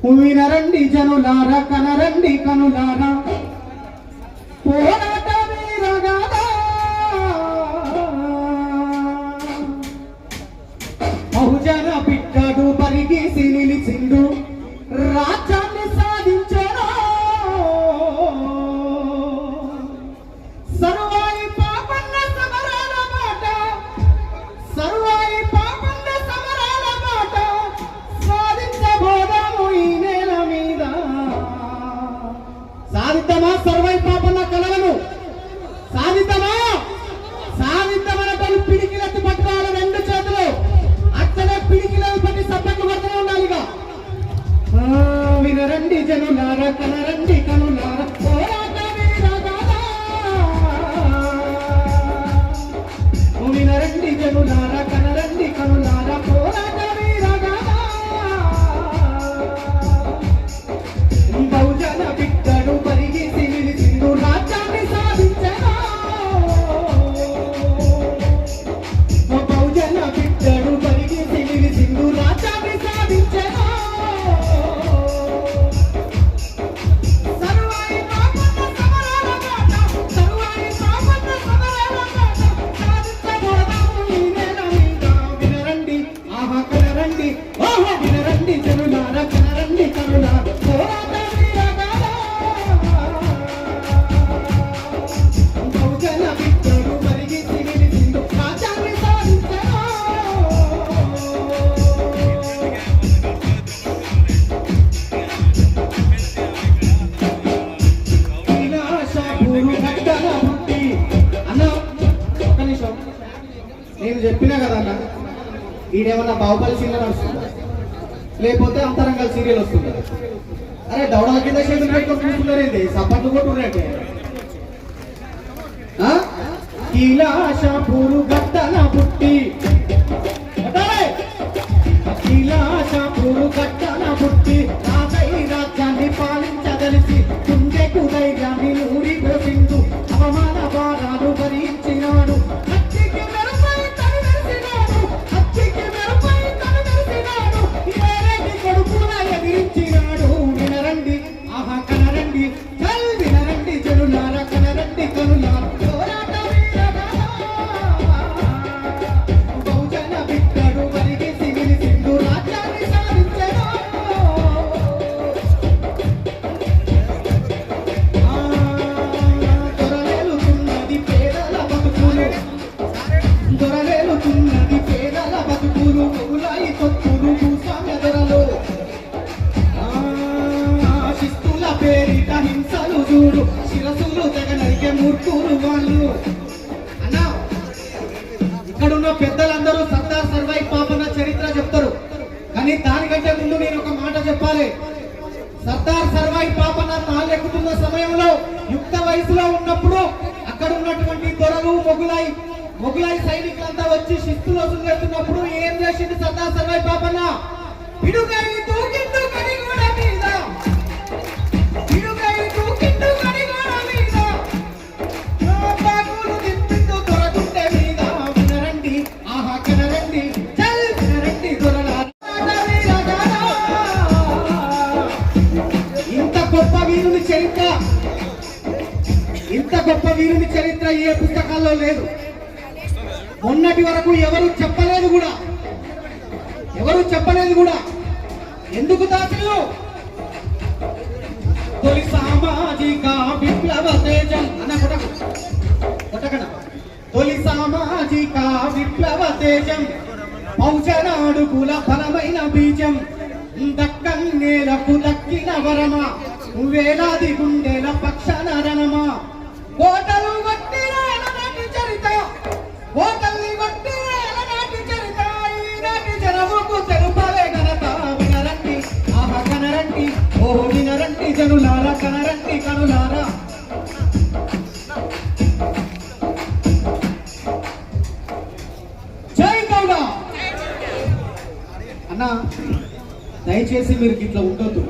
వినరండి జనులారా కనరండి కనులారా పోరాట వీరగాథ బహుజన బిడ్డడు పరిగేసి నిలిచిండు రాజ్యాన్ని సాధించాడు సర్వాయి పాపన్న సమరాల మాట సర్వాయి పాపన్న సమరాల మాట సాధించబోదాము ఈ నేల మీద సాధిద్దామా సర్వాయి పాపన్న కలలను సాధిద్దామా సాధిద్దామని పిడికిలెత్తి పట్టుకోవాలి రెండు చేతులు అట్లనే పిడికిలను పట్టి సప్పట్లు పడుతూనే ఉండాలిగా వినరండి జనులారా కనరండి కనులారా పోరాట వీరగాథ వినరండి జనులారా కనరండి కనులారా పోరాట వీరగాథ బహుజన బిడ్డడు పరిగెత్తి నిలిచిండు రాజ్యాన్ని సాధించరా బహుజన బిడ్డడు పరిగెత్తి నిలిచిండు రాజ్యాన్ని సాధించరా వినరండి జనులారా కనరండి కనులారా పోరాట వీరగాథ బహుజన బిడ్డడు పరిగెత్తి నిలిచిండు రాజ్యాన్ని సాధించరా అన్న ఒక్క నిమిషం నేను చెప్పినా కదా అన్న ఈడేమన్నా బాహుబలి సీరియల్ వస్తుందా లేకపోతే అంతరంగల్ సీరియల్ వస్తుందా అరే దౌడల కింద చేతులు పెట్టుకొని చూస్తున్నారేంటి సపట్లు కొట్టున్నారంటే కీలాషాపూరు గట్టన పుట్టి కీలాషాపూరు గట్టన పుట్టి రాజ్యాన్ని పాలించదలిసి కుండెకు ధైర్యాన్ని నూరి పోసిండు అవమాన భారాలు భరించినాడు వినరండి ఆహా కనరండి వినరండి జనులారా కనరండి కనులారా పోరాట వీరగాథ బహుజన బిడ్డడు పరిగెత్తి నిలిచిండు రాజ్యాన్ని సాధించెను దొరలేలుతున్నది పేదల బతుకులు దొరలేలుతున్నది పేదల బతుకులు మొగులాయి తొత్తులు భూస్వామ్య ధరలు పేరిట హింసలు చూడు శిరసులు తెగనరికే మూర్ఖులు వాళ్ళు అన్నా ఇక్కడున్న పెద్దలందరూ సర్దార్ సర్వాయి పాపన్న చరిత్ర చెప్తారు కానీ దానికంటే ముందు నేను ఒక మాట చెప్పాలి సర్దార్ సర్వాయి పాపన్న తాళెక్కుతున్న సమయంలో యుక్త వయసులో ఉన్నప్పుడు అక్కడ ఉన్నటువంటి దొరలు మొగులాయి సైనికులంతా వచ్చి శిస్తులు వసూలు చేస్తున్నప్పుడు ఏం చేసింది సర్దార్ సర్వాయి పాపన్న పిడుగాయి తూకిండు కడిగోడ మీద ఇంత గొప్ప వీరుని చరిత్ర ఏ పుస్తకాల్లో లేదు మొన్నటి వరకు ఎవరు చెప్పలేదు కూడా ఎందుకు దాచులు తొలి సామాజిక విప్లవ తేజం అన్న కొట్టకన తొలి సామాజిక విప్లవ తేజం పౌచనాడుకుల ఫలమైన బీజం దక్కన్నేలకు దక్కిన వరమా వేలాది గుండెల పక్షాన రణమా కోటలు వట్టిన నాటి చరిత కోటల్ని వట్టిన నాటి చరిత ఈనాటి జనముకు తెలుపలే ఘనత వినరండి ఆహా కనరండి ఓ వినరండి జనులారా కనరండి కనులారా జై గౌడ అన్న దయచేసి మీరు ఇట్లా ఉండొద్దు.